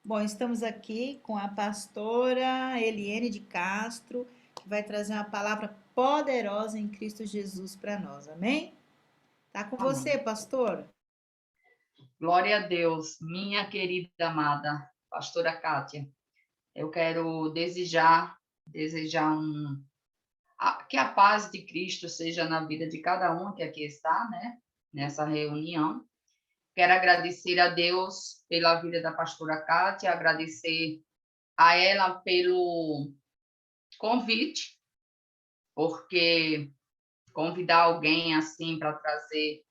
Bom, estamos aqui com a pastora Eliene de Castro, que vai trazer uma palavra poderosa em Cristo Jesus para nós, amém? Tá com você, Amém. pastor? Glória a Deus, minha querida amada pastora Kátia. Eu quero desejar que a paz de Cristo seja na vida de cada um que aqui está, né? Nessa reunião. Quero agradecer a Deus pela vida da pastora Kátia, agradecer a ela pelo convite, porque convidar alguém assim para trazer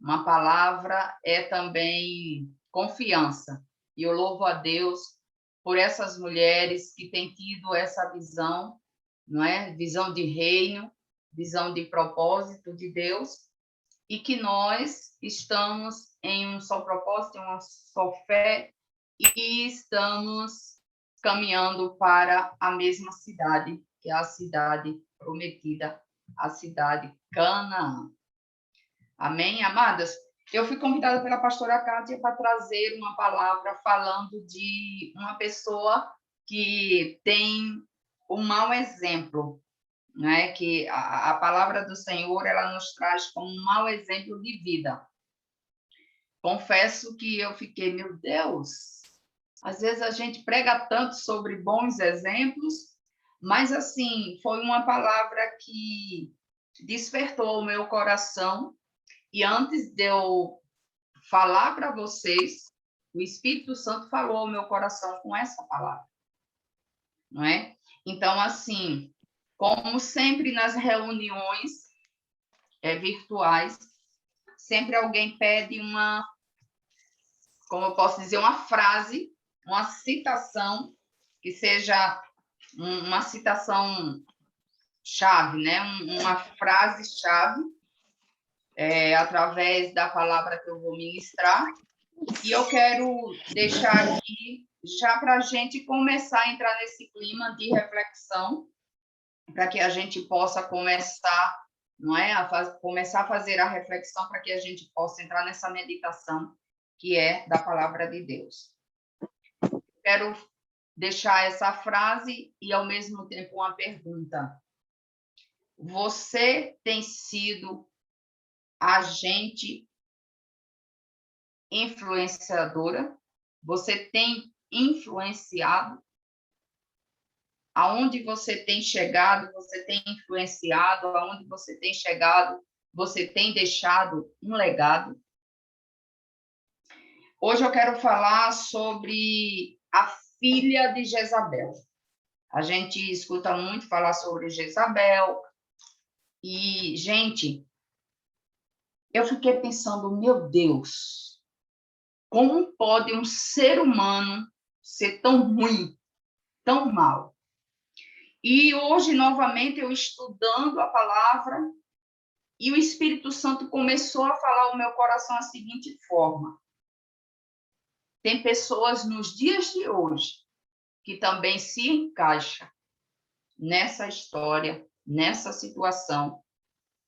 uma palavra é também confiança. E eu louvo a Deus por essas mulheres que têm tido essa visão, não é? Visão de reino, visão de propósito de Deus, e que nós estamos em um só propósito, em uma só fé, e estamos caminhando para a mesma cidade, que é a cidade prometida, a cidade Canaã. Amém, amadas? Eu fui convidada pela pastora Kátia para trazer uma palavra falando de uma pessoa que tem um mau exemplo, né? Que a palavra do Senhor ela nos traz como um mau exemplo de vida. Confesso que eu fiquei, meu Deus, às vezes a gente prega tanto sobre bons exemplos, mas assim, foi uma palavra que despertou o meu coração. E antes de eu falar para vocês, o Espírito Santo falou ao meu coração com essa palavra, não é? Então, assim, como sempre nas reuniões virtuais, sempre alguém pede como eu posso dizer, uma frase, uma citação, que seja uma citação chave, né? Uma frase chave, através da palavra que eu vou ministrar. E eu quero deixar aqui, já para a gente começar a entrar nesse clima de reflexão, para que a gente possa começar, não é? Começar a fazer a reflexão para que a gente possa entrar nessa meditação que é da palavra de Deus. Quero deixar essa frase e, ao mesmo tempo, uma pergunta. Você tem sido agente influenciadora? Você tem influenciado? Aonde você tem chegado, você tem influenciado? Aonde você tem chegado, você tem deixado um legado? Hoje eu quero falar sobre a filha de Jezabel. A gente escuta muito falar sobre Jezabel. E, gente, eu fiquei pensando, meu Deus, como pode um ser humano ser tão ruim, tão mal? E hoje, novamente, eu estudando a palavra, e o Espírito Santo começou a falar ao meu coração da seguinte forma. Tem pessoas nos dias de hoje que também se encaixam nessa história, nessa situação,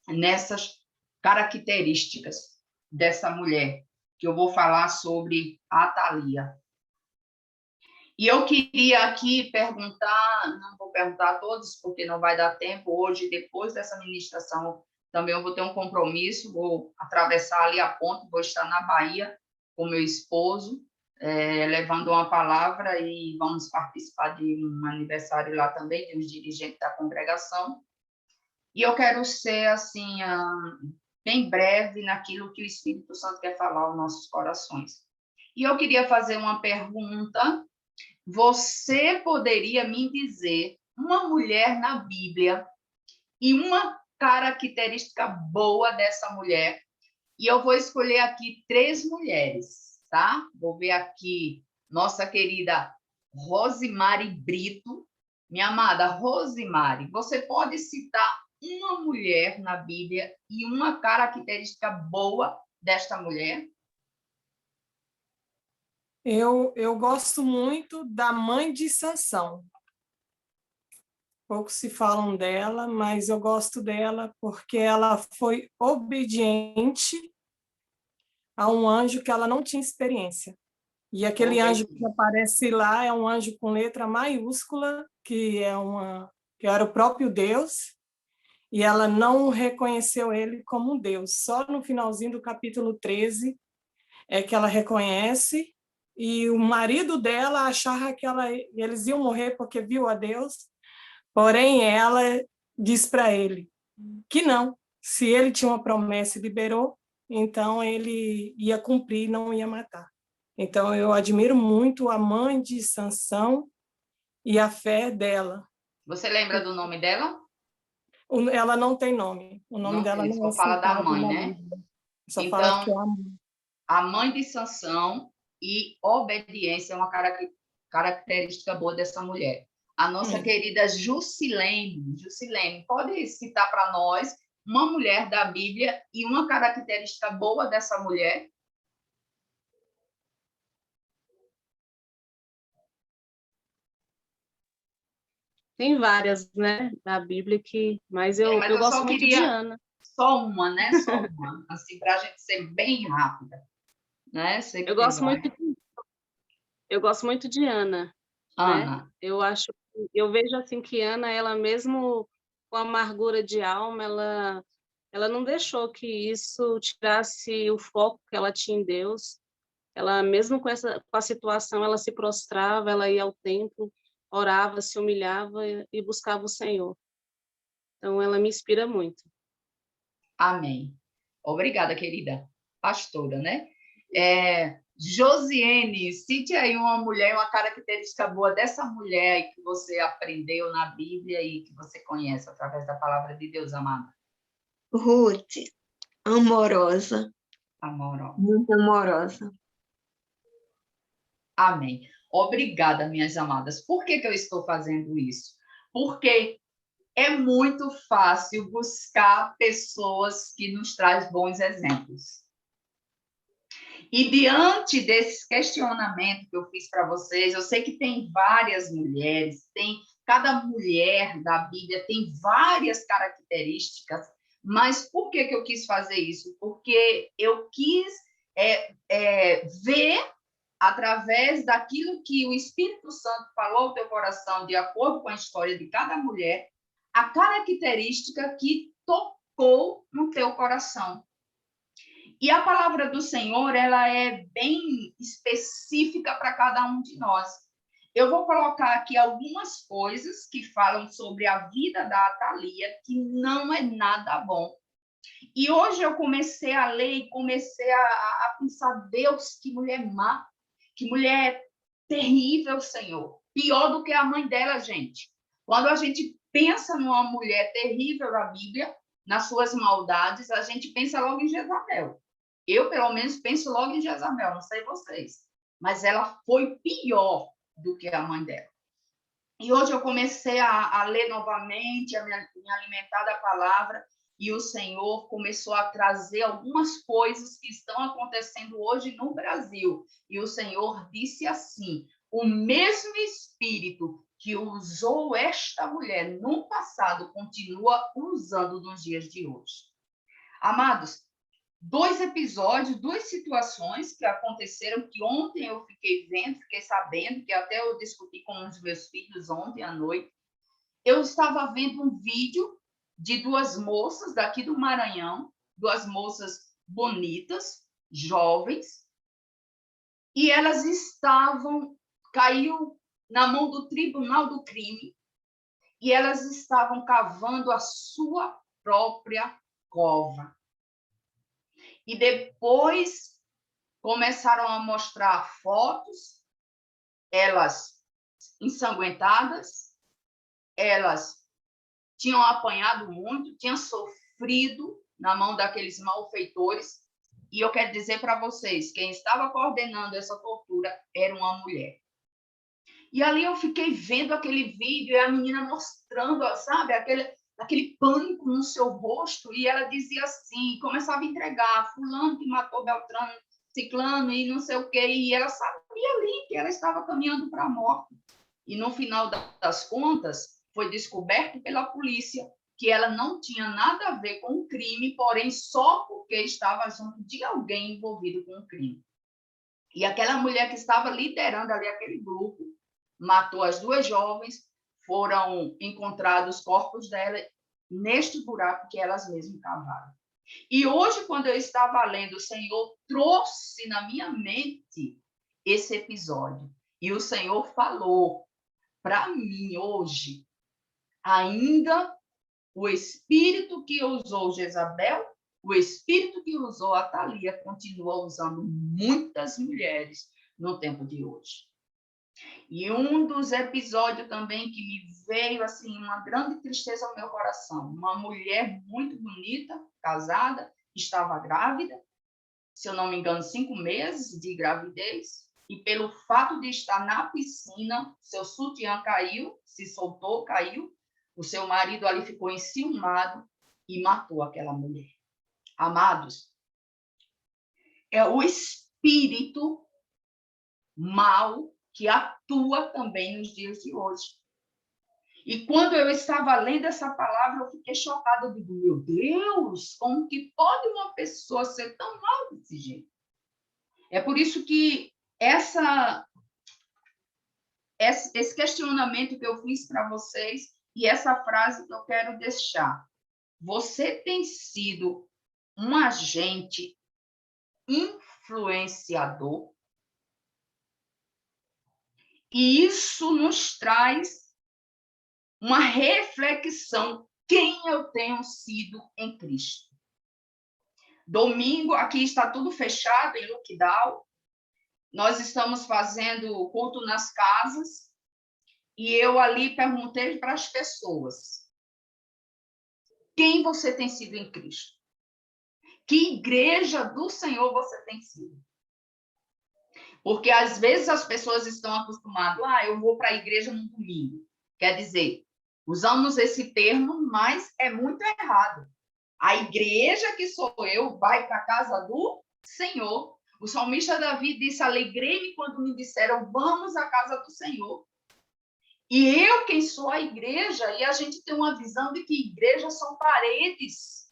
nessas características dessa mulher, que eu vou falar sobre a Thalia. E eu queria aqui perguntar, não vou perguntar a todos, porque não vai dar tempo hoje, depois dessa ministração, também eu vou ter um compromisso, vou atravessar ali a ponte, vou estar na Bahia com meu esposo, levando uma palavra e vamos participar de um aniversário lá também, de uns dirigentes da congregação. E eu quero ser, assim, bem breve naquilo que o Espírito Santo quer falar aos nossos corações. E eu queria fazer uma pergunta. Você poderia me dizer uma mulher na Bíblia e uma característica boa dessa mulher? E eu vou escolher aqui 3 mulheres, tá? Vou ver aqui nossa querida Rosimari Brito. Minha amada Rosimari, você pode citar uma mulher na Bíblia e uma característica boa desta mulher? Eu gosto muito da mãe de Sansão. Pouco se falam dela, mas eu gosto dela porque ela foi obediente a um anjo que ela não tinha experiência. E aquele anjo que aparece lá é um anjo com letra maiúscula, que era o próprio Deus, e ela não reconheceu ele como um Deus. Só no finalzinho do capítulo 13 é que ela reconhece, e o marido dela achava que eles iam morrer porque viu a Deus, porém ela diz para ele que não, se ele tinha uma promessa e liberou, então ele ia cumprir, não ia matar. Então eu admiro muito a mãe de Sansão e a fé dela. Você lembra do nome dela? Ela não tem nome. O nome Não dela tem, não é só fala da citado mãe, na né? Bíblia. Só fala que é Então, a mãe. a mãe de Sansão e obediência é uma característica boa dessa mulher. A nossa querida Jusilene, pode citar para nós uma mulher da Bíblia e uma característica boa dessa mulher? Tem várias, né, da Bíblia, mas Mas eu eu gosto só muito de queria Ana. só uma, né? Só uma, assim, para a gente ser bem rápida, né? Sei que Eu tem gosto muito, várias. eu gosto muito de Ana, né? Ana, Eu vejo assim que Ana, ela mesmo com amargura de alma, ela não deixou que isso tirasse o foco que ela tinha em Deus. Ela mesmo com a situação, ela se prostrava, ela ia ao templo, orava, se humilhava e buscava o Senhor. Então ela me inspira muito. amém. Obrigada, querida pastora, né? Josiane, cite aí uma mulher, uma característica boa dessa mulher aí que você aprendeu na Bíblia e que você conhece através da palavra de Deus, amada. Ruth, amorosa, Amor. muito amorosa. Amém. Obrigada, minhas amadas. Por que eu estou fazendo isso? Porque é muito fácil buscar pessoas que nos trazem bons exemplos. E diante desse questionamento que eu fiz para vocês, eu sei que tem várias mulheres, cada mulher da Bíblia tem várias características, mas por que eu quis fazer isso? Porque eu quis ver, através daquilo que o Espírito Santo falou ao teu coração, de acordo com a história de cada mulher, a característica que tocou no teu coração. E a palavra do Senhor, ela é bem específica para cada um de nós. Eu vou colocar aqui algumas coisas que falam sobre a vida da Atalia, que não é nada bom. E hoje eu comecei a ler e comecei a pensar, Deus, que mulher má, que mulher terrível, Senhor. Pior do que a mãe dela, gente. Quando a gente pensa numa mulher terrível da Bíblia, nas suas maldades, a gente pensa logo em Jezabel. Eu, pelo menos, penso logo em Jezabel, não sei vocês. Mas ela foi pior do que a mãe dela. E hoje eu comecei a ler novamente, a me alimentar da palavra, e o Senhor começou a trazer algumas coisas que estão acontecendo hoje no Brasil. E o Senhor disse assim: o mesmo Espírito que usou esta mulher no passado continua usando nos dias de hoje. Amados, 2 episódios, 2 situações que aconteceram, que ontem eu fiquei vendo, fiquei sabendo, que até eu discuti com os meus filhos ontem à noite. Eu estava vendo um vídeo de 2 moças daqui do Maranhão, 2 moças bonitas, jovens, e elas caiu na mão do Tribunal do Crime, e elas estavam cavando a sua própria cova. E depois começaram a mostrar fotos, elas ensanguentadas, elas tinham apanhado muito, tinham sofrido na mão daqueles malfeitores. E eu quero dizer para vocês, quem estava coordenando essa tortura era uma mulher. E ali eu fiquei vendo aquele vídeo e a menina mostrando, sabe, aquele pânico no seu rosto, e ela dizia assim, começava a entregar, fulano que matou Beltrano, ciclano e não sei o quê, e ela sabia ali que ela estava caminhando para a morte. E no final das contas, foi descoberto pela polícia que ela não tinha nada a ver com o crime, porém só porque estava junto de alguém envolvido com o crime. E aquela mulher que estava liderando ali aquele grupo, matou as duas jovens, foram encontrados os corpos dela neste buraco que elas mesmas cavaram. E hoje, quando eu estava lendo, o Senhor trouxe na minha mente esse episódio. E o Senhor falou para mim hoje, ainda o espírito que usou Jezabel, o espírito que usou Atalia, continua usando muitas mulheres no tempo de hoje. E um dos episódios também que me veio assim uma grande tristeza ao meu coração, uma mulher muito bonita, casada, estava grávida, se eu não me engano, 5 meses de gravidez, e pelo fato de estar na piscina, seu sutiã caiu, se soltou, caiu, o seu marido ali ficou enciumado e matou aquela mulher. Amados, é o espírito mau que atua também nos dias de hoje. E quando eu estava lendo essa palavra, eu fiquei chocada. Eu digo, meu Deus, como que pode uma pessoa ser tão mal desse jeito? É por isso que esse questionamento que eu fiz para vocês e essa frase que eu quero deixar. Você tem sido um agente influenciador? E isso nos traz uma reflexão, quem eu tenho sido em Cristo. Domingo, aqui está tudo fechado em lockdown, nós estamos fazendo culto nas casas, e eu ali perguntei para as pessoas, quem você tem sido em Cristo? Que igreja do Senhor você tem sido? Porque às vezes as pessoas estão acostumadas, eu vou para a igreja no domingo. Quer dizer, usamos esse termo, mas é muito errado. A igreja que sou eu vai para a casa do Senhor. O salmista Davi disse, alegrei-me quando me disseram, vamos à casa do Senhor. E eu, quem sou a igreja, e a gente tem uma visão de que igrejas são paredes.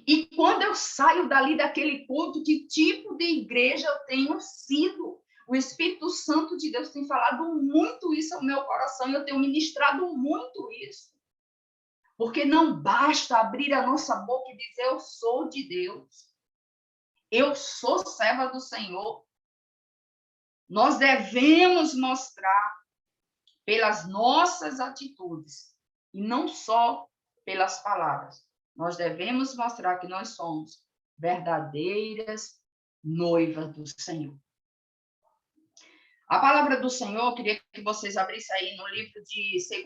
E quando eu saio dali daquele culto, que tipo de igreja eu tenho sido? O Espírito Santo de Deus tem falado muito isso ao meu coração, e eu tenho ministrado muito isso. Porque não basta abrir a nossa boca e dizer, eu sou de Deus. Eu sou serva do Senhor. Nós devemos mostrar pelas nossas atitudes, e não só pelas palavras. Nós devemos mostrar que nós somos verdadeiras noivas do Senhor. A palavra do Senhor, eu queria que vocês abrissem aí no livro de 2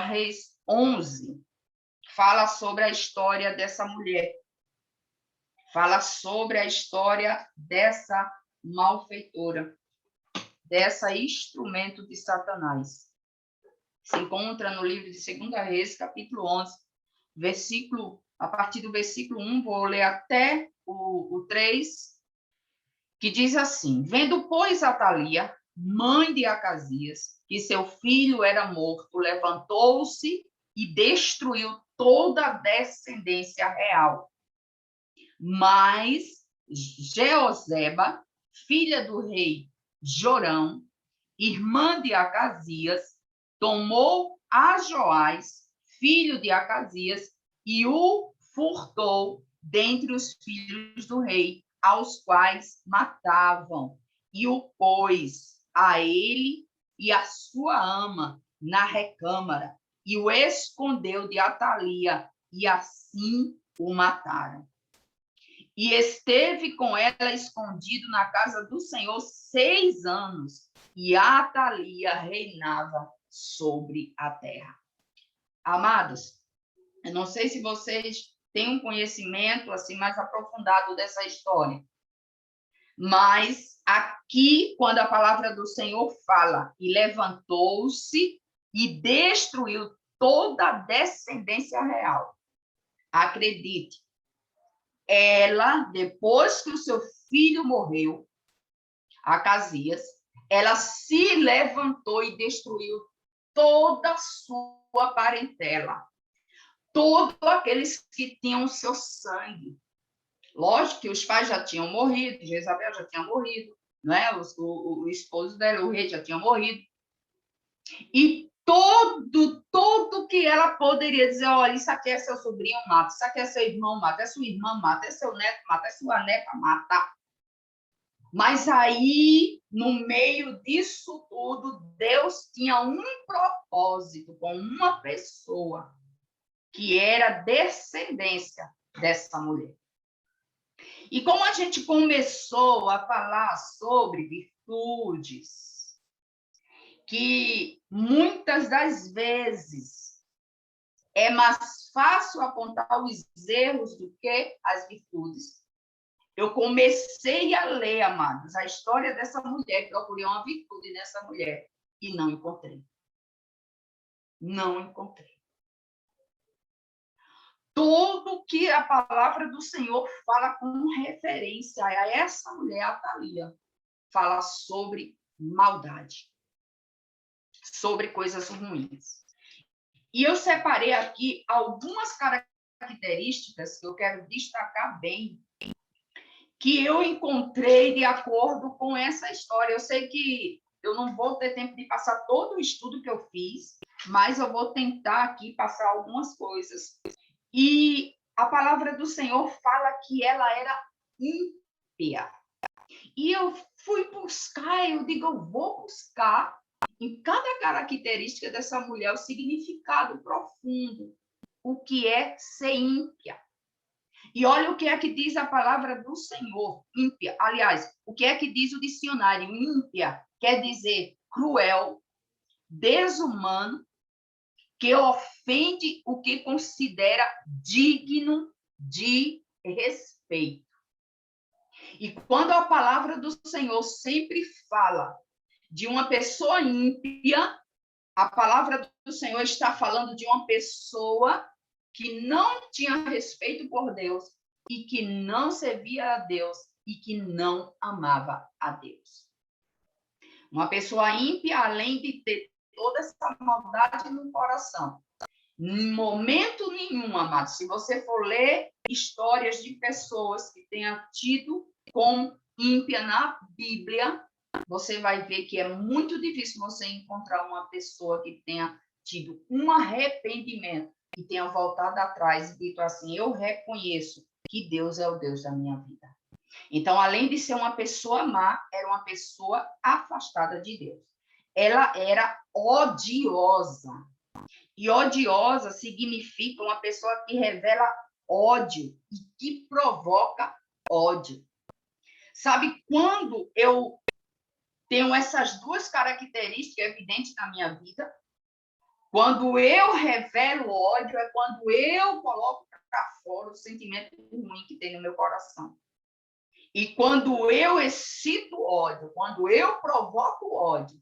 Reis 11, fala sobre a história dessa mulher. Fala sobre a história dessa malfeitora, dessa instrumento de Satanás. Se encontra no livro de 2 Reis, capítulo 11, a partir do versículo 1, vou ler até o 3, que diz assim, vendo, pois, Atalia, mãe de Acasias, que seu filho era morto, levantou-se e destruiu toda a descendência real. Mas Jeoseba, filha do rei Jorão, irmã de Acasias, tomou a Joás, filho de Acasias, e o furtou dentre os filhos do rei, aos quais matavam, e o pôs a ele e a sua ama na recâmara, e o escondeu de Atalia, e assim o mataram. E esteve com ela escondido na casa do Senhor 6 anos, e Atalia reinava sobre a terra. Amados, eu não sei se vocês têm um conhecimento assim mais aprofundado dessa história, mas aqui, quando a palavra do Senhor fala, e levantou-se e destruiu toda a descendência real, acredite, ela, depois que o seu filho morreu, Acasias, ela se levantou e destruiu toda a sua parentela, todos aqueles que tinham o seu sangue. Lógico que os pais já tinham morrido, Jezabel já tinha morrido, não é? O esposo dela, o rei, já tinha morrido. E tudo que ela poderia dizer, olha, isso aqui é seu sobrinho, mata, isso aqui é seu irmão, mata, é sua irmã, mata, é seu neto, mata, é sua neta, mata. Mas aí, no meio disso tudo, Deus tinha um propósito com uma pessoa, que era descendência dessa mulher. E como a gente começou a falar sobre virtudes, que muitas das vezes é mais fácil apontar os erros do que as virtudes. Eu comecei a ler, amados, a história dessa mulher, procurei uma virtude nessa mulher e não encontrei. Não encontrei. Tudo que a palavra do Senhor fala com referência a essa mulher, a Thalia, fala sobre maldade, sobre coisas ruins. E eu separei aqui algumas características que eu quero destacar bem, que eu encontrei de acordo com essa história. Eu sei que eu não vou ter tempo de passar todo o estudo que eu fiz, mas eu vou tentar aqui passar algumas coisas. E a palavra do Senhor fala que ela era ímpia. E eu fui buscar, eu digo, eu vou buscar em cada característica dessa mulher o significado profundo, o que é ser ímpia. E olha o que é que diz a palavra do Senhor, ímpia. Aliás, o que é que diz o dicionário? Ímpia quer dizer cruel, desumano, que ofende o que considera digno de respeito. E quando a palavra do Senhor sempre fala de uma pessoa ímpia, a palavra do Senhor está falando de uma pessoa que não tinha respeito por Deus e que não servia a Deus e que não amava a Deus. Uma pessoa ímpia, além de ter toda essa maldade no coração, em momento nenhum, amado, se você for ler histórias de pessoas que tenham tido como ímpia na Bíblia, você vai ver que é muito difícil você encontrar uma pessoa que tenha tido um arrependimento, que tenha voltado atrás e dito assim, eu reconheço que Deus é o Deus da minha vida. Então, além de ser uma pessoa má, era uma pessoa afastada de Deus. Ela era odiosa. E odiosa significa uma pessoa que revela ódio e que provoca ódio. Sabe, quando eu tenho essas duas características evidentes na minha vida, quando eu revelo ódio, é quando eu coloco para fora o sentimento ruim que tem no meu coração. E quando eu excito ódio, quando eu provoco ódio,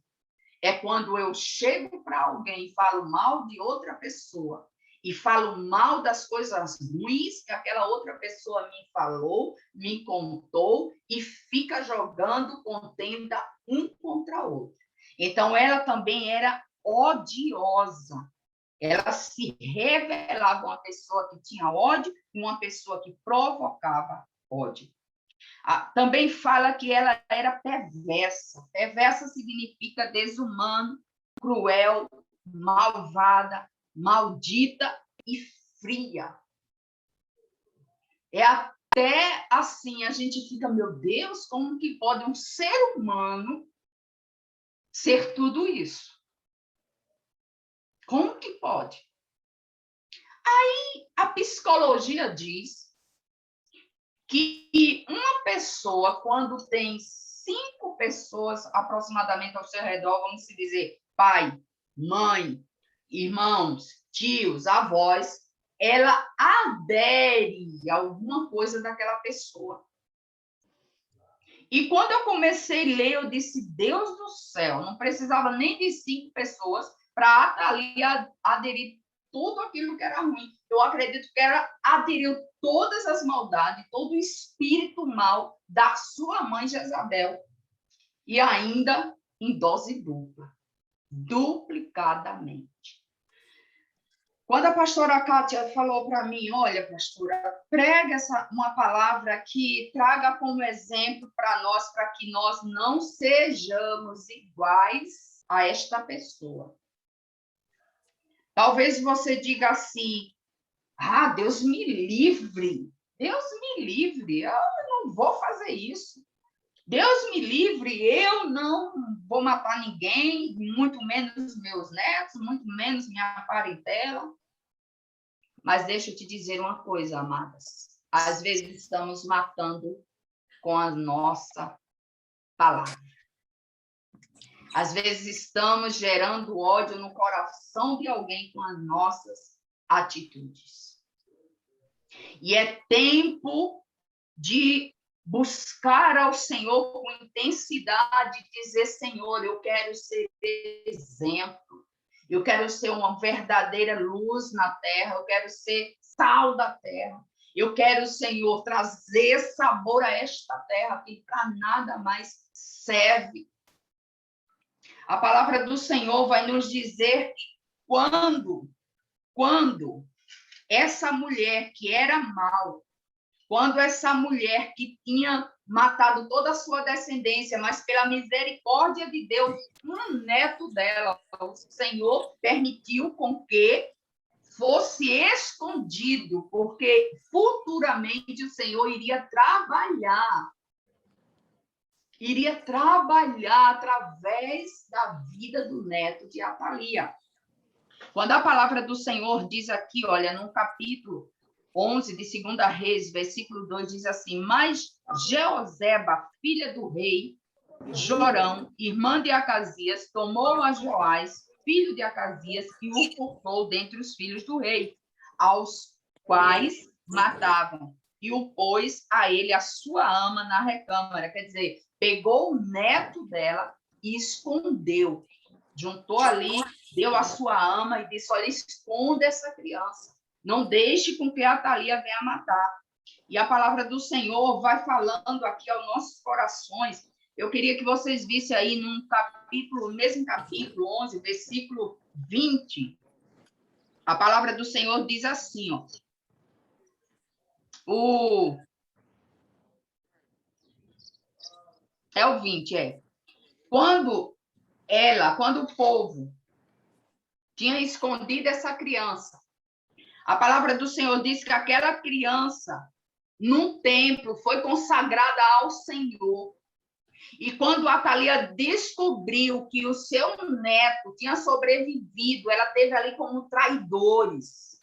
é quando eu chego para alguém e falo mal de outra pessoa, e falo mal das coisas ruins que aquela outra pessoa me falou, me contou, e fica jogando contenda um contra o outro. Então, ela também era odiosa. Ela se revelava uma pessoa que tinha ódio e uma pessoa que provocava ódio. Também fala que ela era perversa. Perversa significa desumano, cruel, malvada, maldita e fria. É até assim, a gente fica, meu Deus, como que pode um ser humano ser tudo isso? Como que pode? Aí a psicologia diz que uma pessoa, quando tem 5 pessoas aproximadamente ao seu redor, vamos dizer, pai, mãe, irmãos, tios, avós, ela adere a alguma coisa daquela pessoa. E quando eu comecei a ler, eu disse, Deus do céu, não precisava nem de 5 pessoas para aderir tudo aquilo que era ruim. Eu acredito que ela aderiu todas as maldades, todo o espírito mal da sua mãe Jezabel. E ainda em dose dupla, duplicadamente. Quando a pastora Kátia falou para mim, olha, pastora, prega uma palavra que traga como exemplo para nós, para que nós não sejamos iguais a esta pessoa. Talvez você diga assim, Deus me livre, Deus me livre, eu não vou fazer isso. Deus me livre, eu não vou matar ninguém, muito menos meus netos, muito menos minha parentela. Mas deixa eu te dizer uma coisa, amadas. Às vezes estamos matando com a nossa palavra. Às vezes estamos gerando ódio no coração de alguém com as nossas atitudes. E é tempo de buscar ao Senhor com intensidade, dizer, Senhor, eu quero ser exemplo. Eu quero ser uma verdadeira luz na terra, eu quero ser sal da terra. Eu quero, Senhor, trazer sabor a esta terra que para nada mais serve. A palavra do Senhor vai nos dizer que quando essa mulher que era mal, quando essa mulher que tinha matado toda a sua descendência, mas pela misericórdia de Deus, um neto dela, o Senhor permitiu com que fosse escondido, porque futuramente o Senhor iria trabalhar através da vida do neto de Atalia. Quando a palavra do Senhor diz aqui, olha, no capítulo 11 de 2 Reis, versículo 2, diz assim, mas Jeoseba, filha do rei Jorão, irmã de Acasias, tomou a Joás, filho de Acasias, e o cortou dentre os filhos do rei, aos quais matavam, e o pôs a ele a sua ama na recâmara, quer dizer, pegou o neto dela e escondeu, juntou ali, deu a sua ama e disse, olha, esconda essa criança. Não deixe com que a Atalia venha matar. E a palavra do Senhor vai falando aqui aos nossos corações. Eu queria que vocês vissem aí no mesmo capítulo 11, versículo 20. A palavra do Senhor diz assim, ó. É o 20, é. Quando o povo tinha escondido essa criança, a palavra do Senhor diz que aquela criança, num templo, foi consagrada ao Senhor. E quando Atalia descobriu que o seu neto tinha sobrevivido, ela teve ali como traidores.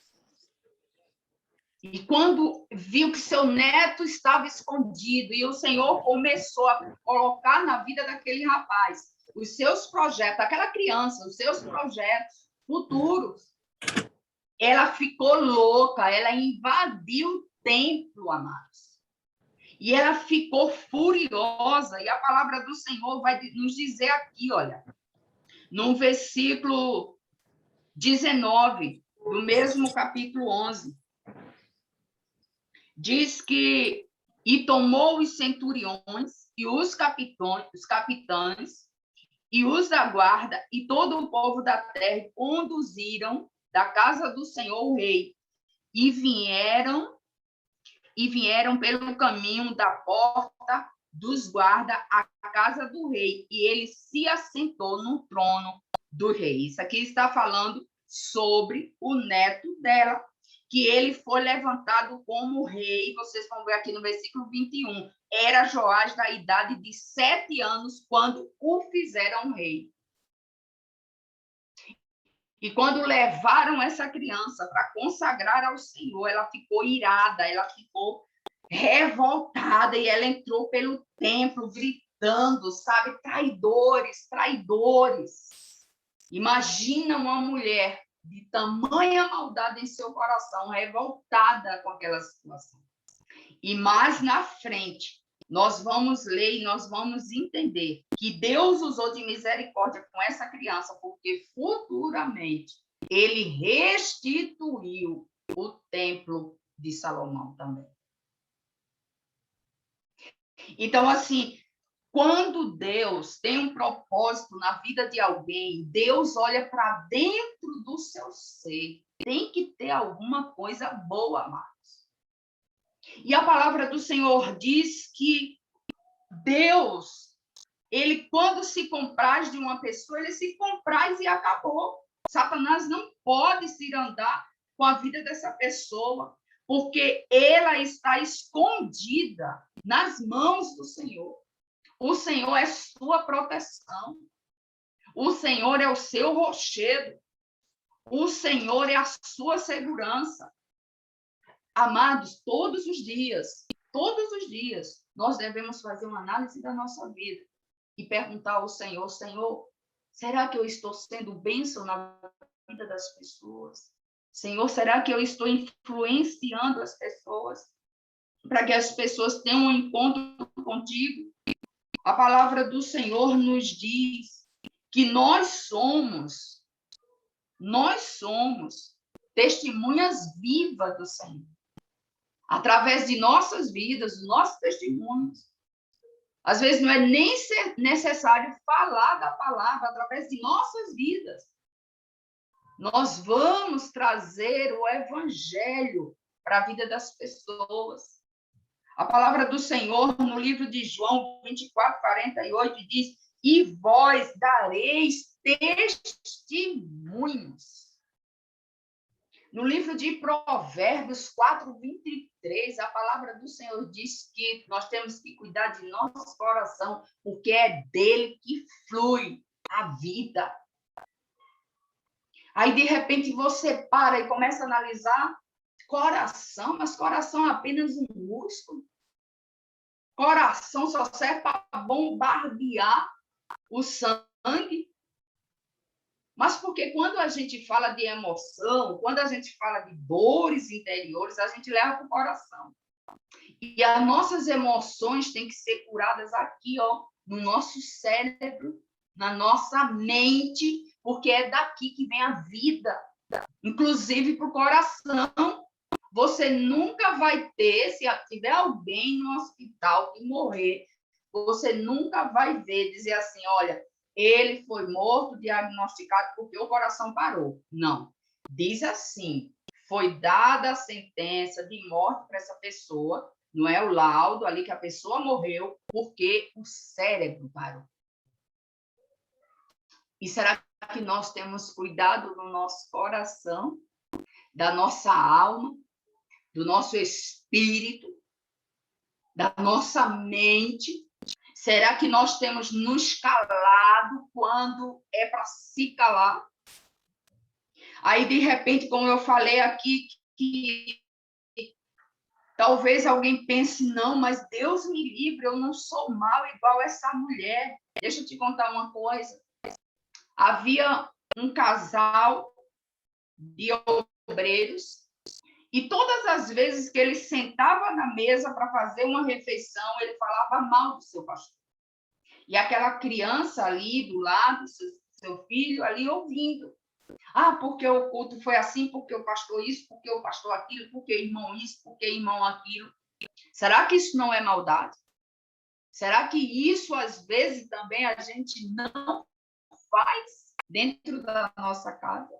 E quando viu que seu neto estava escondido, e o Senhor começou a colocar na vida daquele rapaz os seus projetos, aquela criança, os seus projetos futuros, ela ficou louca, ela invadiu o templo, amados. E ela ficou furiosa, e a palavra do Senhor vai nos dizer aqui, olha, no versículo 19, do mesmo capítulo 11, diz que, e tomou os centuriões, e os capitães, e os da guarda, e todo o povo da terra, e conduziram da casa do Senhor o rei, e vieram pelo caminho da porta dos guardas à casa do rei, e ele se assentou no trono do rei. Isso aqui está falando sobre o neto dela, que ele foi levantado como rei. Vocês vão ver aqui no versículo 21. Era Joás da idade de 7 anos quando o fizeram rei. E quando levaram essa criança para consagrar ao Senhor, ela ficou irada, ela ficou revoltada, e ela entrou pelo templo gritando, sabe, traidores, traidores. Imagina uma mulher de tamanha maldade em seu coração, revoltada com aquela situação. E mais na frente, nós vamos ler e nós vamos entender que Deus usou de misericórdia com essa criança, porque futuramente ele restituiu o templo de Salomão também. Então, assim, quando Deus tem um propósito na vida de alguém, Deus olha para dentro do seu ser. Tem que ter alguma coisa boa, amados. E a palavra do Senhor diz que Deus, ele quando se compraz de uma pessoa, ele se compraz e acabou. Satanás não pode se andar com a vida dessa pessoa, porque ela está escondida nas mãos do Senhor. O Senhor é sua proteção. O Senhor é o seu rochedo. O Senhor é a sua segurança. Amados, todos os dias, nós devemos fazer uma análise da nossa vida e perguntar ao Senhor, Senhor, será que eu estou sendo bênção na vida das pessoas? Senhor, será que eu estou influenciando as pessoas para que as pessoas tenham um encontro contigo? A palavra do Senhor nos diz que nós somos testemunhas vivas do Senhor. Através de nossas vidas, dos nossos testemunhos. Às vezes não é nem necessário falar da palavra, através de nossas vidas. Nós vamos trazer o evangelho para a vida das pessoas. A palavra do Senhor, no livro de João 24:48, diz: e vós dareis testemunhos. No livro de Provérbios 4:23, a palavra do Senhor diz que nós temos que cuidar de nosso coração, porque é dele que flui a vida. Aí, de repente, você para e começa a analisar coração, mas coração é apenas um músculo. Coração só serve para bombardear o sangue. Mas porque quando a gente fala de emoção, quando a gente fala de dores interiores, a gente leva para o coração. E as nossas emoções têm que ser curadas aqui, ó, no nosso cérebro, na nossa mente, porque é daqui que vem a vida, inclusive para o coração. Você nunca vai ter, se tiver alguém no hospital que morrer, você nunca vai ver, dizer assim, olha, ele foi morto, diagnosticado porque o coração parou. Não. Diz assim, foi dada a sentença de morte para essa pessoa, não é o laudo ali que a pessoa morreu porque o cérebro parou. E será que nós temos cuidado do nosso coração, da nossa alma, do nosso espírito, da nossa mente? Será que nós temos nos calado quando é para se calar? Aí, de repente, como eu falei aqui, que talvez alguém pense, não, mas Deus me livre, eu não sou mal igual essa mulher. Deixa eu te contar uma coisa. Havia um casal de obreiros e todas as vezes que ele sentava na mesa para fazer uma refeição, ele falava mal do seu pastor. E aquela criança ali do lado, seu filho ali ouvindo. Ah, porque o culto foi assim, porque o pastor isso, porque o pastor aquilo, porque o irmão isso, porque o irmão aquilo. Será que isso não é maldade? Será que isso, às vezes, também a gente não faz dentro da nossa casa?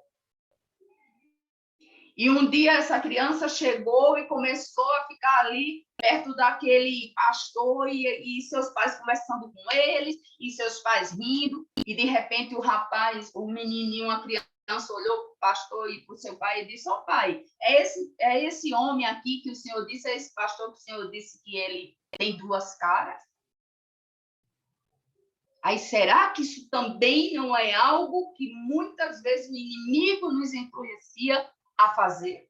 E um dia essa criança chegou e começou a ficar ali perto daquele pastor e seus pais conversando com eles, e seus pais rindo, e de repente o rapaz, o menininho, a criança olhou para o pastor e para o seu pai e disse, pai, é esse homem aqui que o senhor disse, é esse pastor que o senhor disse que ele tem duas caras? Aí, será que isso também não é algo que muitas vezes o inimigo nos influencia a fazer?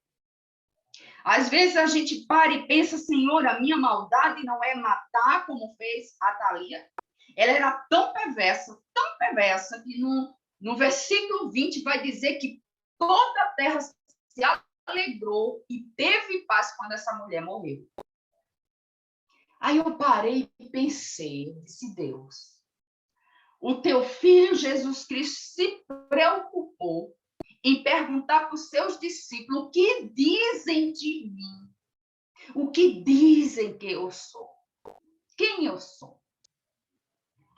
Às vezes a gente para e pensa, Senhor, a minha maldade não é matar como fez a Thalia. Ela era tão perversa, que no versículo 20 vai dizer que toda a terra se alegrou e teve paz quando essa mulher morreu. Aí eu parei e pensei, eu disse, Deus, o teu filho Jesus Cristo se preocupou em perguntar para os seus discípulos o que dizem de mim, o que dizem que eu sou, quem eu sou.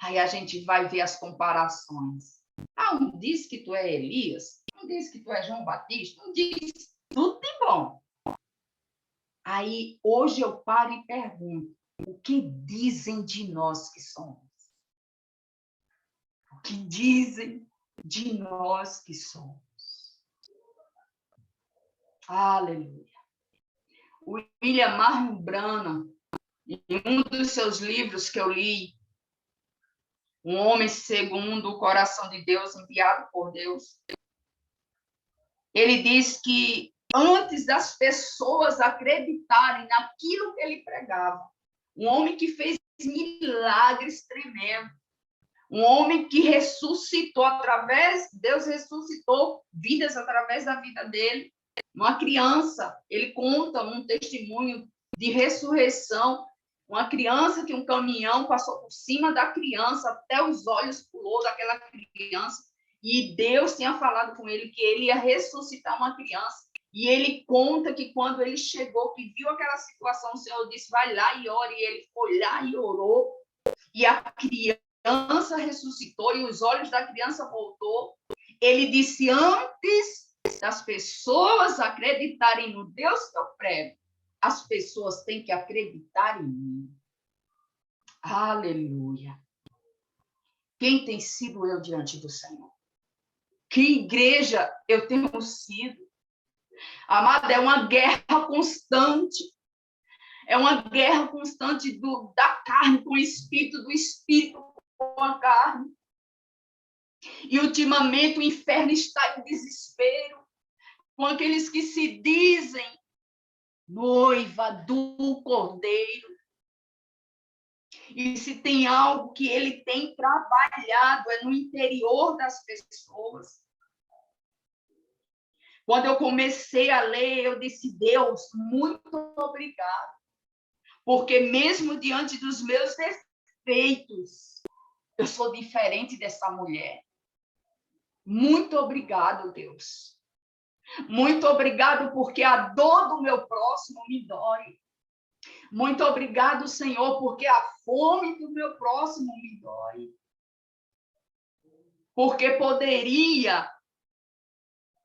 Aí a gente vai ver as comparações. Ah, um diz que tu é Elias, um diz que tu é João Batista, um diz tudo de bom. Aí hoje eu paro e pergunto, o que dizem de nós que somos? O que dizem de nós que somos? Aleluia. O William Martin Branham, em um dos seus livros que eu li, Um Homem Segundo o Coração de Deus, enviado por Deus, ele diz que antes das pessoas acreditarem naquilo que ele pregava, um homem que fez milagres tremendos, um homem que ressuscitou Deus ressuscitou vidas através da vida dele. Uma criança, ele conta um testemunho de ressurreição, uma criança que um caminhão passou por cima da criança, até os olhos pulou daquela criança, e Deus tinha falado com ele que ele ia ressuscitar uma criança. E ele conta que quando ele chegou, que viu aquela situação, o Senhor disse, vai lá e ore, e ele foi lá e orou, e a criança ressuscitou, e os olhos da criança voltou. Ele disse, antes das pessoas acreditarem no Deus que eu prego, as pessoas têm que acreditar em mim. Aleluia. Quem tem sido eu diante do Senhor? Que igreja eu tenho sido? Amada, é uma guerra constante. É uma guerra constante da carne com o espírito, do espírito com a carne. E ultimamente o inferno está em desespero com aqueles que se dizem noiva do Cordeiro. E se tem algo que ele tem trabalhado é no interior das pessoas. Quando eu comecei a ler, eu disse, Deus, muito obrigado. Porque mesmo diante dos meus defeitos, eu sou diferente dessa mulher. Muito obrigado, Deus. Muito obrigado porque a dor do meu próximo me dói. Muito obrigado, Senhor, porque a fome do meu próximo me dói. Porque poderia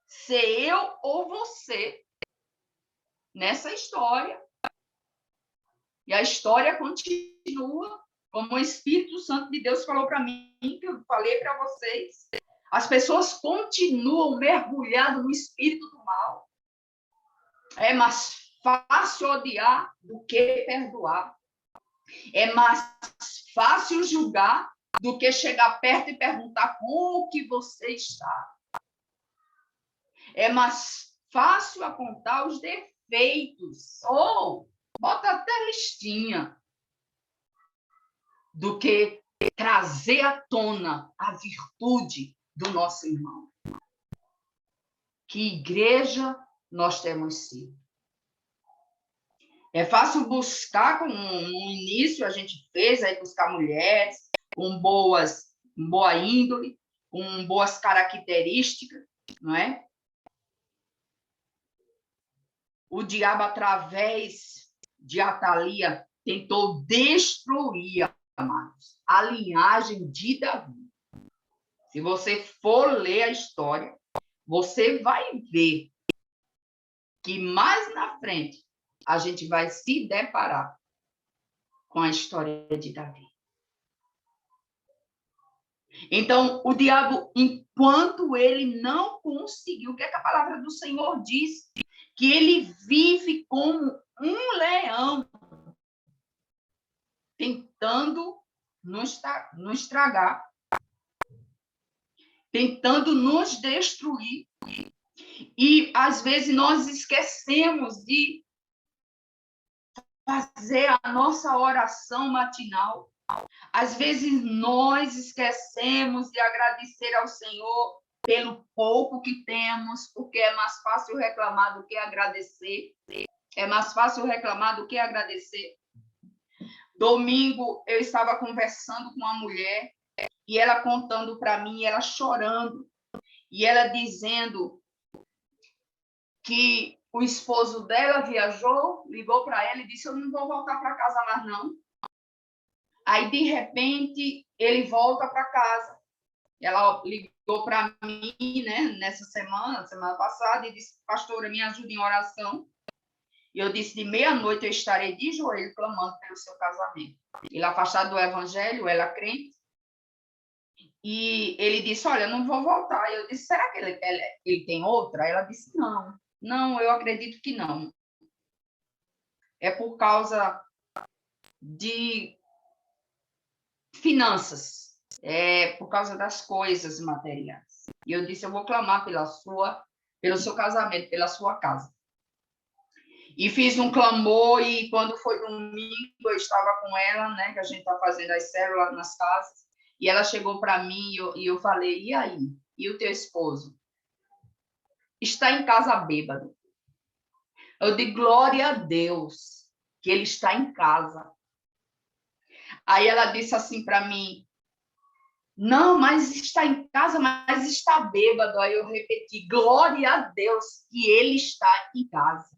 ser eu ou você nessa história. E a história continua, como o Espírito Santo de Deus falou para mim, que eu falei para vocês. As pessoas continuam mergulhadas no espírito do mal. É mais fácil odiar do que perdoar. É mais fácil julgar do que chegar perto e perguntar como que você está. É mais fácil apontar os defeitos, ou bota até listinha, do que trazer à tona a virtude do nosso irmão. Que igreja nós temos sido. É fácil buscar, como no início a gente fez, aí buscar mulheres com boa índole, com boas características, não é? O diabo, através de Atalia, tentou destruir, amados, a linhagem de Davi. Se você for ler a história, você vai ver que mais na frente a gente vai se deparar com a história de Davi. Então, o diabo, enquanto ele não conseguiu, o que é que a palavra do Senhor diz? Que ele vive como um leão, tentando nos estragar, tentando nos destruir. E, às vezes, nós esquecemos de fazer a nossa oração matinal. Às vezes, nós esquecemos de agradecer ao Senhor pelo pouco que temos, porque é mais fácil reclamar do que agradecer. É mais fácil reclamar do que agradecer. Domingo, eu estava conversando com uma mulher e ela contando para mim, ela chorando, e ela dizendo que o esposo dela viajou, ligou para ela e disse, eu não vou voltar para casa mais, não. Aí, de repente, ele volta para casa. Ela ligou para mim, né, nessa semana passada, e disse: pastora, me ajude em oração. E eu disse: de meia-noite eu estarei de joelho clamando pelo seu casamento. Ele afastado do evangelho, ela crente. E ele disse: olha, não vou voltar. Eu disse: será que ele tem outra? Ela disse: não. Não, eu acredito que não. É por causa de finanças. É por causa das coisas materiais. E eu disse: eu vou clamar pelo seu casamento, pela sua casa. E fiz um clamor, e quando foi domingo, eu estava com ela, né, que a gente está fazendo as células nas casas, e ela chegou para mim e eu falei: e aí? E o teu esposo? Está em casa bêbado. Eu dei glória a Deus que ele está em casa. Aí ela disse assim para mim: não, mas está em casa, mas está bêbado. Aí eu repeti: glória a Deus que ele está em casa.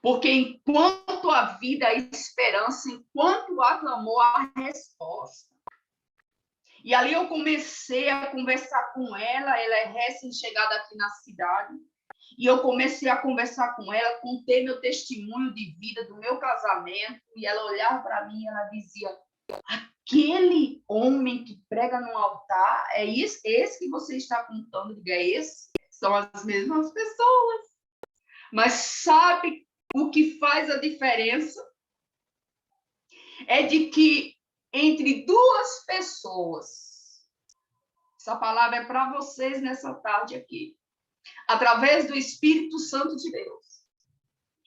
Porque enquanto há vida, há esperança, enquanto há clamor, há resposta. E ali eu comecei a conversar com ela é recém-chegada aqui na cidade, e eu comecei a conversar com ela, contei meu testemunho de vida, do meu casamento, e ela olhava para mim e ela dizia: aquele homem que prega no altar, é esse que você está contando? Eu digo: é esse? São as mesmas pessoas. Mas sabe o que faz a diferença? É de que entre duas pessoas, essa palavra é para vocês nessa tarde aqui, através do Espírito Santo de Deus,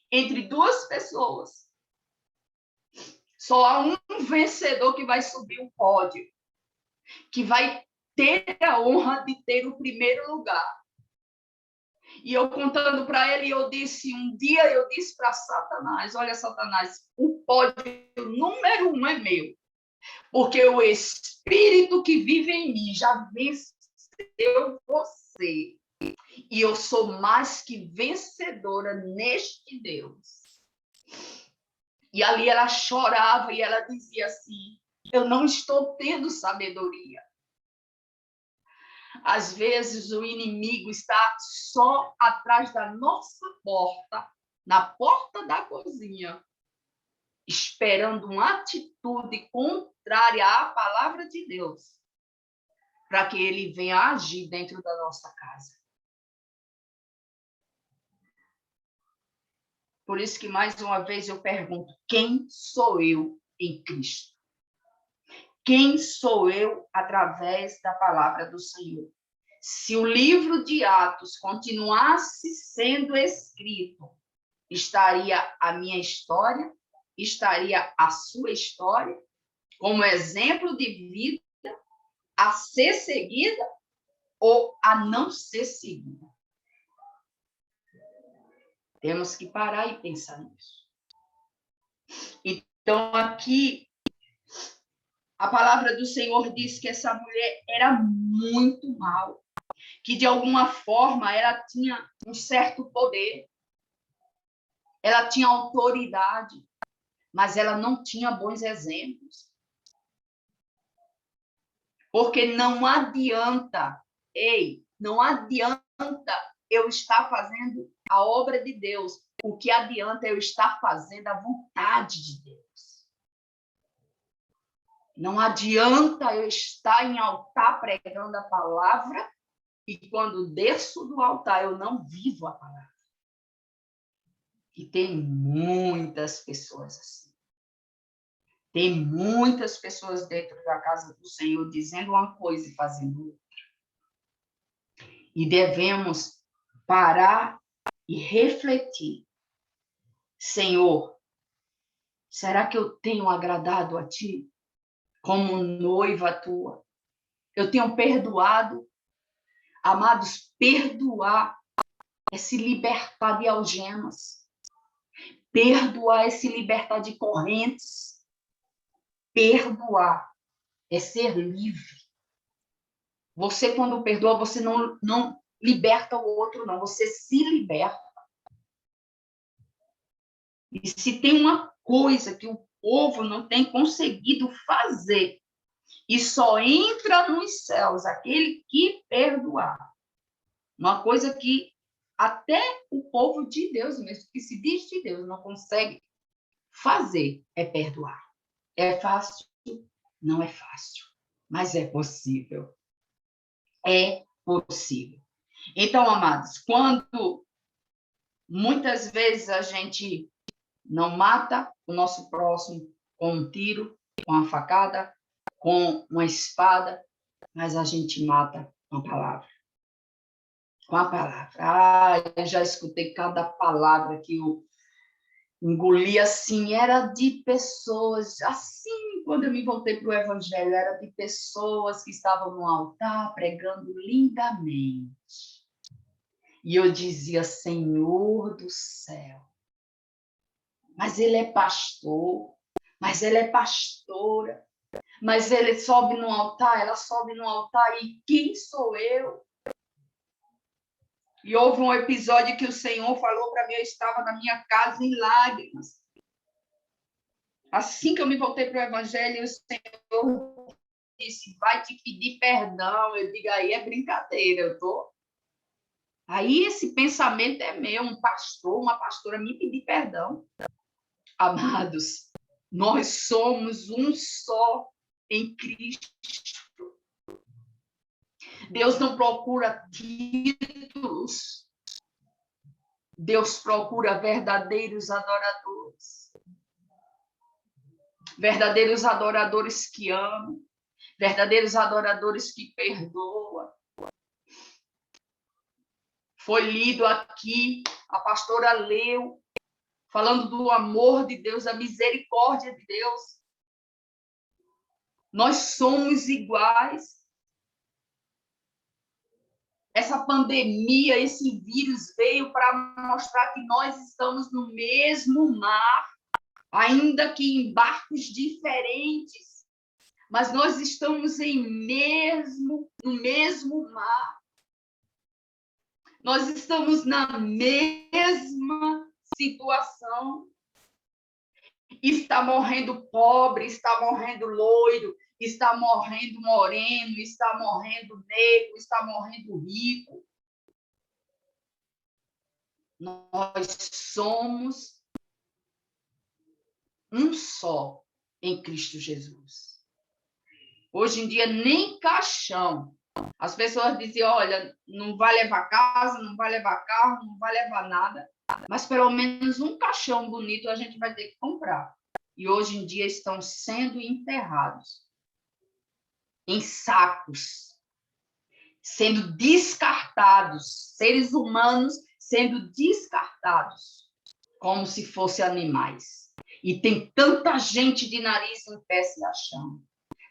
entre duas pessoas, só há um vencedor que vai subir o pódio, que vai ter a honra de ter o primeiro lugar. E eu contando para ele, um dia eu disse para Satanás: olha, Satanás, o pódio número 1 é meu, porque o Espírito que vive em mim já venceu você. E eu sou mais que vencedora neste Deus. E ali ela chorava e ela dizia assim: eu não estou tendo sabedoria. Às vezes o inimigo está só atrás da nossa porta, na porta da cozinha, esperando uma atitude contrária à palavra de Deus, para que ele venha agir dentro da nossa casa. Por isso que, mais uma vez, eu pergunto: quem sou eu em Cristo? Quem sou eu através da palavra do Senhor? Se o livro de Atos continuasse sendo escrito, estaria a minha história, estaria a sua história, como exemplo de vida a ser seguida ou a não ser seguida. Temos que parar e pensar nisso. Então, aqui, a palavra do Senhor diz que essa mulher era muito mal, que de alguma forma ela tinha um certo poder, ela tinha autoridade, mas ela não tinha bons exemplos. Porque não adianta, não adianta eu estar fazendo a obra de Deus. O que adianta é eu estar fazendo a vontade de Deus. Não adianta eu estar em altar pregando a palavra e quando desço do altar eu não vivo a palavra. E tem muitas pessoas assim. Tem muitas pessoas dentro da casa do Senhor dizendo uma coisa e fazendo outra. E devemos parar e refletir. Senhor, será que eu tenho agradado a Ti como noiva tua? Eu tenho perdoado? Amados, perdoar é se libertar de algemas. Perdoar é se libertar de correntes. Perdoar é ser livre. Você, quando perdoa, você não liberta o outro, não. Você se liberta. E se tem uma coisa que o povo não tem conseguido fazer. E só entra nos céus aquele que perdoar. Uma coisa que até o povo de Deus mesmo, que se diz de Deus, não consegue fazer, é perdoar. É fácil? Não é fácil, mas é possível. É possível. Então, amados, quando muitas vezes a gente não mata o nosso próximo com um tiro, com uma facada, com uma espada, mas a gente mata com a palavra. Com a palavra. Eu já escutei cada palavra que eu engoli assim, era de pessoas, assim, quando eu me voltei para o Evangelho, era de pessoas que estavam no altar pregando lindamente. E eu dizia, Senhor do céu, mas ele é pastor, mas ela é pastora, mas ele sobe no altar, ela sobe no altar, e quem sou eu? E houve um episódio que o Senhor falou para mim, eu estava na minha casa em lágrimas. Assim que eu me voltei para o Evangelho, o Senhor disse, vai te pedir perdão. Eu digo, aí é brincadeira, eu tô... Aí esse pensamento é meu, um pastor, uma pastora me pedir perdão. Amados, nós somos um só em Cristo. Deus não procura títulos. Deus procura verdadeiros adoradores. Verdadeiros adoradores que amam. Verdadeiros adoradores que perdoam. Foi lido aqui, a pastora leu, falando do amor de Deus, da misericórdia de Deus. Nós somos iguais. Essa pandemia, esse vírus veio para mostrar que nós estamos no mesmo mar, ainda que em barcos diferentes, mas nós estamos no mesmo mar. Nós estamos na mesma situação. Está morrendo pobre, está morrendo loiro, está morrendo moreno, está morrendo negro, está morrendo rico. Nós somos um só em Cristo Jesus. Hoje em dia, nem caixão. As pessoas dizem, olha, não vai levar casa, não vai levar carro, não vai levar nada, mas pelo menos um caixão bonito a gente vai ter que comprar. E hoje em dia estão sendo enterrados em sacos, sendo descartados, seres humanos sendo descartados, como se fossem animais. E tem tanta gente de nariz em pé se achando,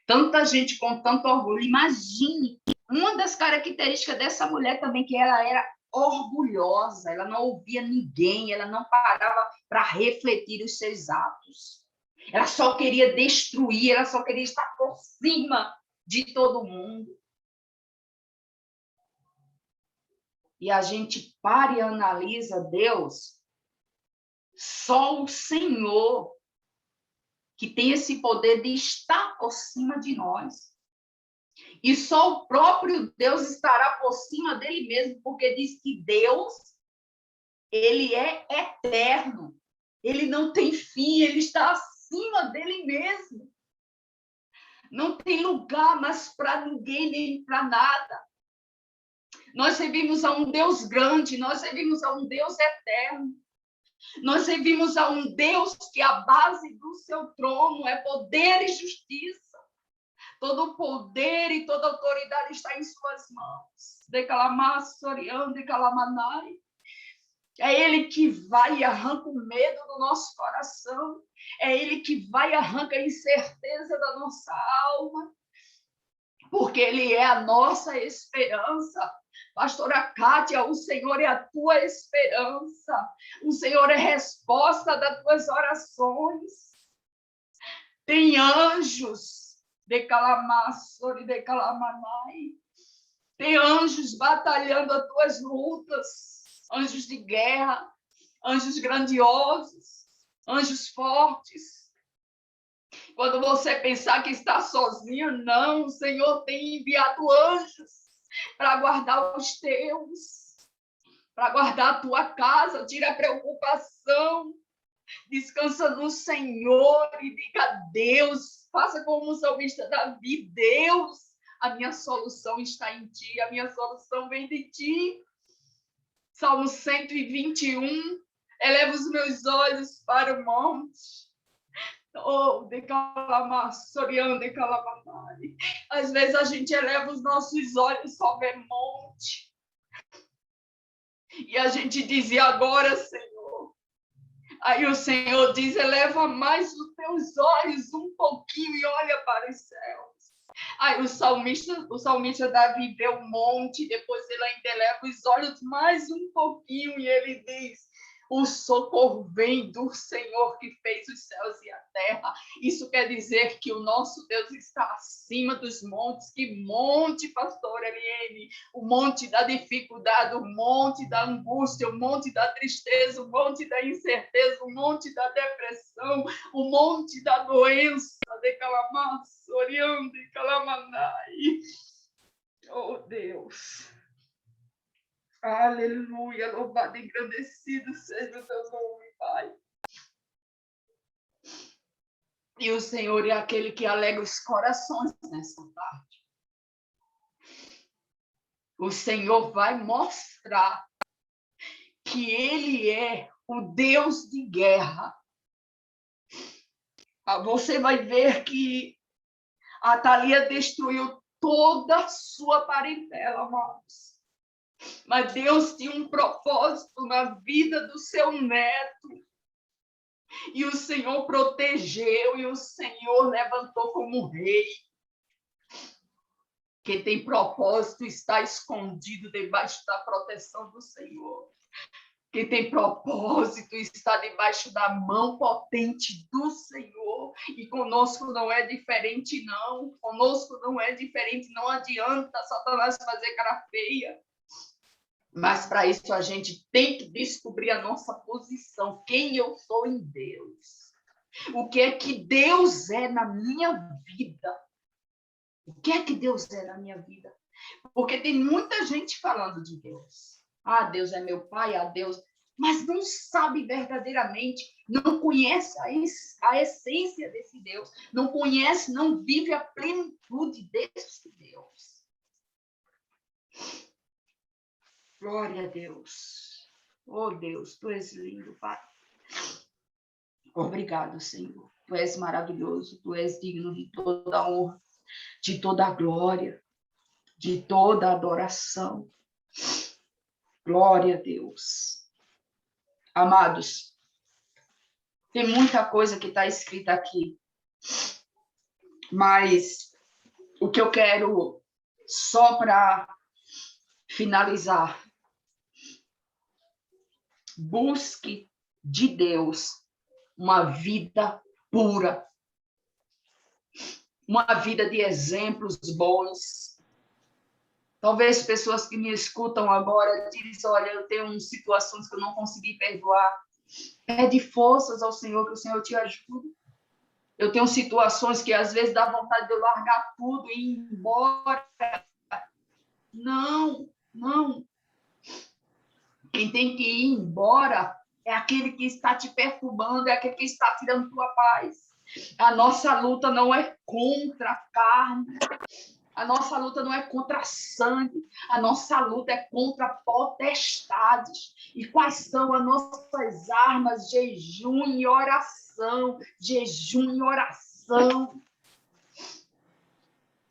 tanta gente com tanto orgulho. Imagine, uma das características dessa mulher também, que ela era orgulhosa, ela não ouvia ninguém, ela não parava para refletir os seus atos. Ela só queria destruir, ela só queria estar por cima de todo mundo. E a gente para e analisa Deus, só o Senhor que tem esse poder de estar por cima de nós. E só o próprio Deus estará por cima dele mesmo, porque diz que Deus, ele é eterno. Ele não tem fim, ele está acima dele mesmo. Não tem lugar mais para ninguém, nem para nada. Nós servimos a um Deus grande, nós servimos a um Deus eterno. Nós servimos a um Deus que a base do seu trono é poder e justiça. Todo o poder e toda a autoridade está em suas mãos. É Ele que vai e arranca o medo do nosso coração. É Ele que vai e arranca a incerteza da nossa alma. Porque Ele é a nossa esperança. Pastora Kátia, o Senhor é a tua esperança. O Senhor é a resposta das tuas orações. Tem anjos. Tem anjos batalhando as tuas lutas. Anjos de guerra. Anjos grandiosos. Anjos fortes. Quando você pensar que está sozinho, não, o Senhor tem enviado anjos para guardar os teus, para guardar a tua casa, tira a preocupação, descansa no Senhor e diga a Deus, faça como o salmista Davi, Deus, a minha solução está em ti, a minha solução vem de ti. Salmo 121, eleva os meus olhos para o monte. Oh, de calamar, soriando, de calamar. Às vezes a gente eleva os nossos olhos sobre o monte. E a gente diz, e agora, Senhor? Aí o Senhor diz, eleva mais os teus olhos um pouquinho e olha para os céus. Aí o salmista Davi vê o monte, depois ele ainda eleva os olhos mais um pouquinho e ele diz, o socorro vem do Senhor que fez os céus e a terra. Isso quer dizer que o nosso Deus está acima dos montes. Que monte, pastor Eliene? O monte da dificuldade, o monte da angústia, o monte da tristeza, o monte da incerteza, o monte da depressão, o monte da doença, de calamar, soriando, de calamanai. Oh, Deus. Aleluia, louvado e engrandecido seja o teu nome, Pai. E o Senhor é aquele que alegra os corações nessa tarde. O Senhor vai mostrar que Ele é o Deus de guerra. Você vai ver que a Thalia destruiu toda a sua parentela, amados. Mas Deus tinha um propósito na vida do seu neto. E o Senhor protegeu, e o Senhor levantou como rei. Quem tem propósito está escondido debaixo da proteção do Senhor. Quem tem propósito está debaixo da mão potente do Senhor. E conosco não é diferente, não. Conosco não é diferente. Não adianta Satanás fazer cara feia. Mas para isso a gente tem que descobrir a nossa posição, quem eu sou em Deus. O que é que Deus é na minha vida? O que é que Deus é na minha vida? Porque tem muita gente falando de Deus. Ah, Deus é meu pai, ah, Deus... Mas não sabe verdadeiramente, não conhece a essência desse Deus, não conhece, não vive a plenitude desse Deus. Glória a Deus. Oh, Deus, Tu és lindo, Pai. Obrigado, Senhor. Tu és maravilhoso, Tu és digno de toda a honra, de toda a glória, de toda a adoração. Glória a Deus. Amados, tem muita coisa que está escrita aqui, mas o que eu quero, só para finalizar, busque de Deus uma vida pura, uma vida de exemplos bons. Talvez pessoas que me escutam agora dizem, olha, eu tenho situações que eu não consegui perdoar. Pede forças ao Senhor, que o Senhor te ajude. Eu tenho situações que às vezes dá vontade de eu largar tudo e ir embora. Não, não. Quem tem que ir embora é aquele que está te perturbando, é aquele que está tirando tua paz. A nossa luta não é contra a carne, a nossa luta não é contra a sangue, a nossa luta é contra potestades. E quais são as nossas armas? Jejum e oração, jejum e oração.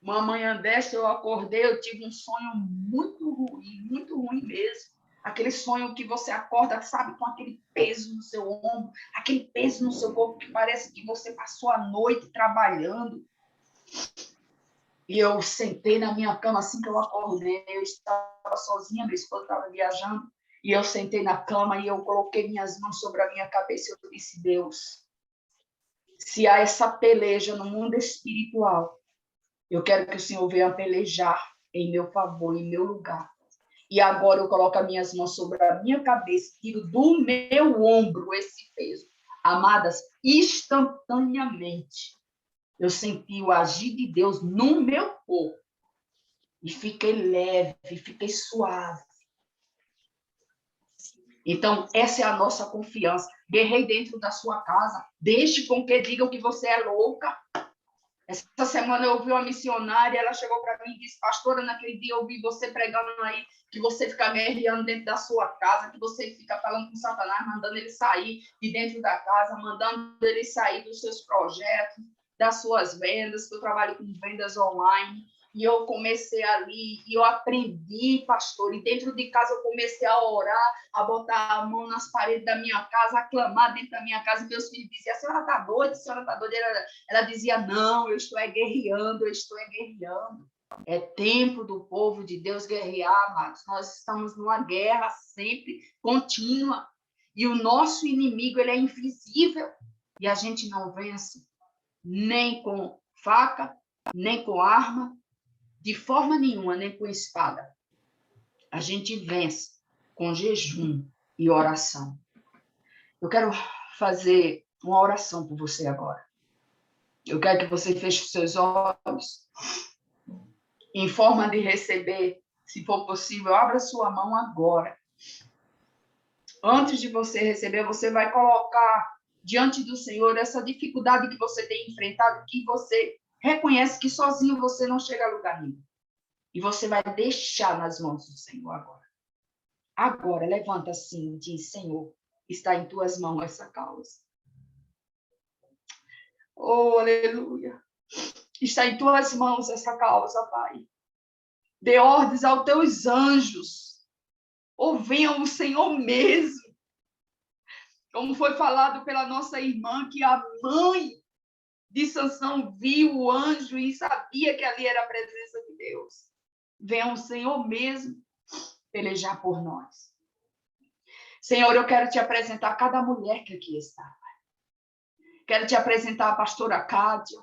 Uma manhã dessa eu acordei, eu tive um sonho muito ruim mesmo. Aquele sonho que você acorda, sabe, com aquele peso no seu ombro, aquele peso no seu corpo, que parece que você passou a noite trabalhando. E eu sentei na minha cama, assim que eu acordei, eu estava sozinha, minha esposa estava viajando, e eu sentei na cama e eu coloquei minhas mãos sobre a minha cabeça e eu disse, Deus, se há essa peleja no mundo espiritual, eu quero que o Senhor venha pelejar em meu favor, em meu lugar. E agora eu coloco as minhas mãos sobre a minha cabeça, tiro do meu ombro esse peso. Amadas, instantaneamente, Eu senti o agir de Deus no meu corpo. E fiquei leve, fiquei suave. Então, essa é a nossa confiança. Guerrei dentro da sua casa. Deixe com que digam que você é louca. Essa semana eu ouvi uma missionária, ela chegou para mim e disse, pastora, naquele dia eu ouvi você pregando aí, que você fica guerreando dentro da sua casa, que você fica falando com Satanás, mandando ele sair de dentro da casa, mandando ele sair dos seus projetos, das suas vendas, que eu trabalho com vendas online. E eu comecei ali, e eu aprendi, pastor, e dentro de casa eu comecei a orar, a botar a mão nas paredes da minha casa, a clamar dentro da minha casa, e meus filhos diziam, a senhora está doida, a senhora está doida? Ela dizia, não, eu estou guerreando, eu estou guerreando. É tempo do povo de Deus guerrear, amados. Nós estamos numa guerra sempre contínua. E o nosso inimigo, ele é invisível. E a gente não vence nem com faca, nem com arma, de forma nenhuma, nem com espada. A gente vence com jejum e oração. Eu quero fazer uma oração por você agora. Eu quero que você feche os seus olhos, em forma de receber, se for possível, abra sua mão agora. Antes de você receber, você vai colocar diante do Senhor essa dificuldade que você tem enfrentado, que você reconhece que sozinho você não chega a lugar nenhum. E você vai deixar nas mãos do Senhor agora. Agora, levanta assim e diz, Senhor, está em tuas mãos essa causa. Oh, aleluia. Está em tuas mãos essa causa, Pai. Dê ordens aos teus anjos. Ou venham o Senhor mesmo. Como foi falado pela nossa irmã, que a mãe de Sansão viu o anjo e sabia que ali era a presença de Deus. Venha o Senhor mesmo pelejar por nós. Senhor, eu quero te apresentar cada mulher que aqui está. Quero te apresentar a pastora Cádia.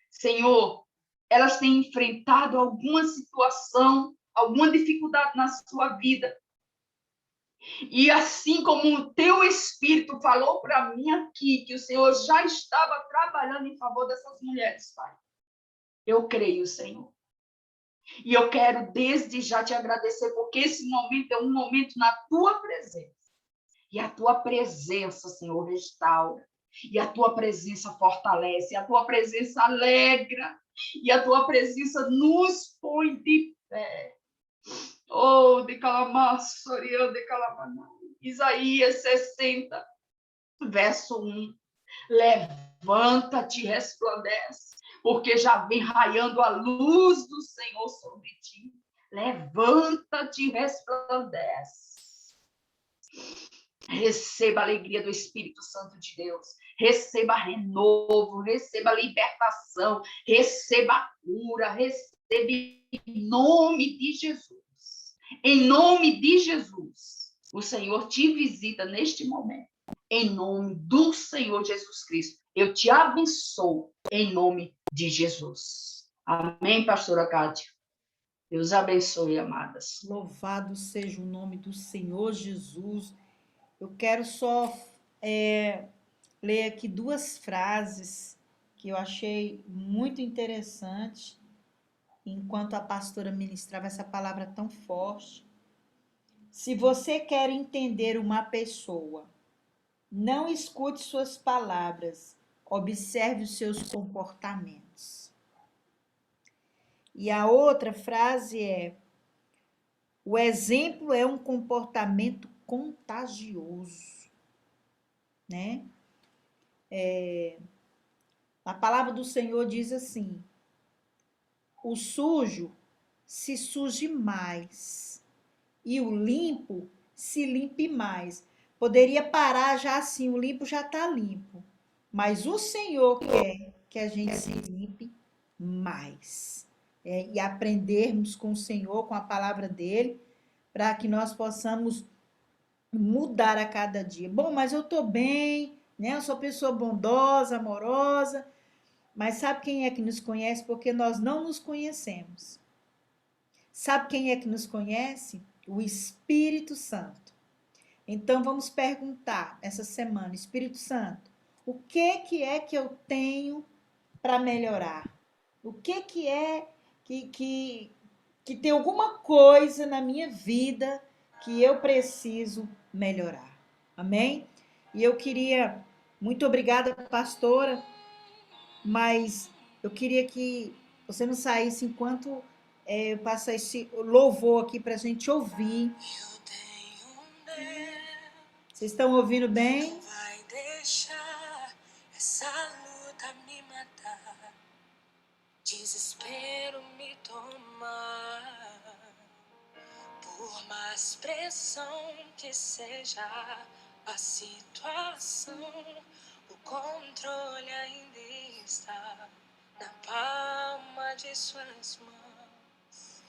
Senhor, elas têm enfrentado alguma situação, alguma dificuldade na sua vida. E assim como o teu Espírito falou para mim aqui, que o Senhor já estava trabalhando em favor dessas mulheres, Pai. Eu creio, Senhor. E eu quero desde já te agradecer, porque esse momento é um momento na tua presença. E a tua presença, Senhor, restaura. E a tua presença fortalece, a tua presença alegra, e a tua presença nos põe de pé. Oh, de calamaço, de calamaná. Isaías 60, verso 1. Levanta-te e resplandece, porque já vem raiando a luz do Senhor sobre ti. Levanta-te e resplandece. Receba a alegria do Espírito Santo de Deus. Receba renovo, receba libertação, receba cura, receba em nome de Jesus. Em nome de Jesus, o Senhor te visita neste momento. Em nome do Senhor Jesus Cristo, eu te abençoo em nome de Jesus. Amém, pastora Cátia? Deus abençoe, amadas. Louvado seja o nome do Senhor Jesus. Eu quero só ler aqui duas frases que eu achei muito interessante enquanto a pastora ministrava essa palavra tão forte. Se você quer entender uma pessoa, não escute suas palavras, observe os seus comportamentos. E a outra frase é: o exemplo é um comportamento contagioso, né? A palavra do Senhor diz assim: o sujo se suje mais e o limpo se limpe mais. Poderia parar já assim, o limpo já está limpo. Mas o Senhor quer que a gente se limpe mais. E aprendermos com o Senhor, com a palavra dele, para que nós possamos mudar a cada dia. Bom, mas eu estou bem, né? Eu sou pessoa bondosa, amorosa. Mas sabe quem é que nos conhece? Porque nós não nos conhecemos. Sabe quem é que nos conhece? O Espírito Santo. Então vamos perguntar essa semana, Espírito Santo, o que é que eu tenho para melhorar? O que é que tem alguma coisa na minha vida que eu preciso melhorar? Amém? E eu queria, muito obrigada, pastora, mas eu queria que você não saísse enquanto eu passo esse louvor aqui para a gente ouvir. Vocês estão ouvindo bem? Vai deixar essa luta me matar, desespero me tomar. Por mais pressão que seja a situação, o controle ainda está na palma de suas mãos.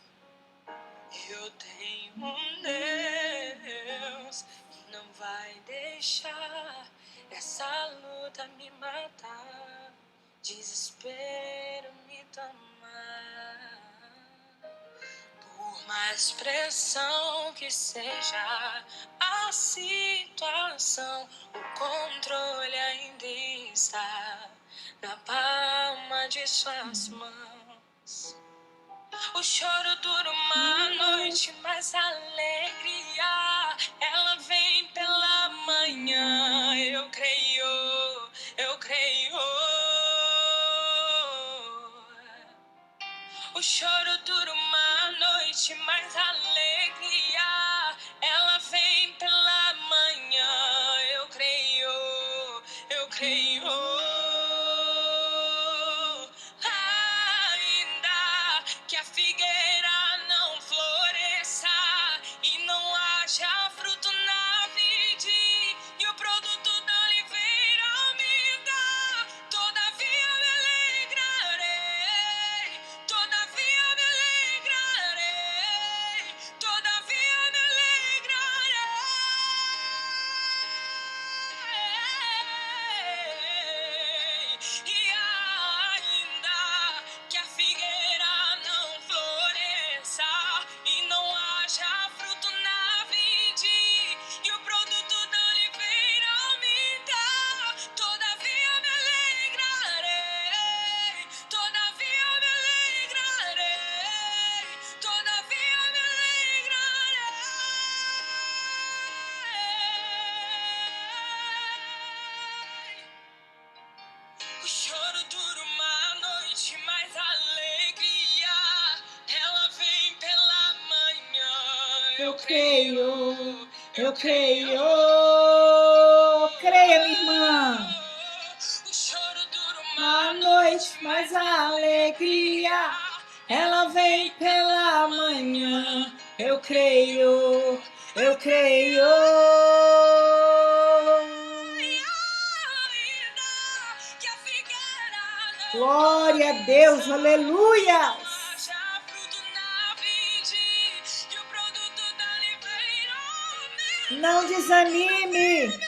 Eu tenho um Deus que não vai deixar essa luta me matar, desespero me tomar. Por mais pressão que seja a situação, o controle ainda está na palma de suas mãos. O choro dura uma noite, mas a alegria, ela vem pela manhã. Eu creio, eu creio. O choro dura uma noite, mas a alegria, ela vem pela manhã. Eu creio, eu creio. Ainda que a figueira não floresça e não haja fruto na vide, e o produto da oliveira me dá, todavia me alegrarei, todavia me alegrarei, todavia me alegrarei. E ainda que a figueira não floresça e não haja fruto na vide, e o produto da oliveira me dá, todavia me alegrarei, todavia me alegrarei, todavia me alegrarei. O choro dura uma noite, mas a alegria, ela vem pela manhã. Eu creio, eu creio. Creia, minha irmã. O choro dura Uma uma noite, mas a alegria, ela vem pela manhã. Eu creio, eu creio. que a figueira não Glória a Deus, aleluia. haja fruto na vide, e o produto da oliveira me Não desanime.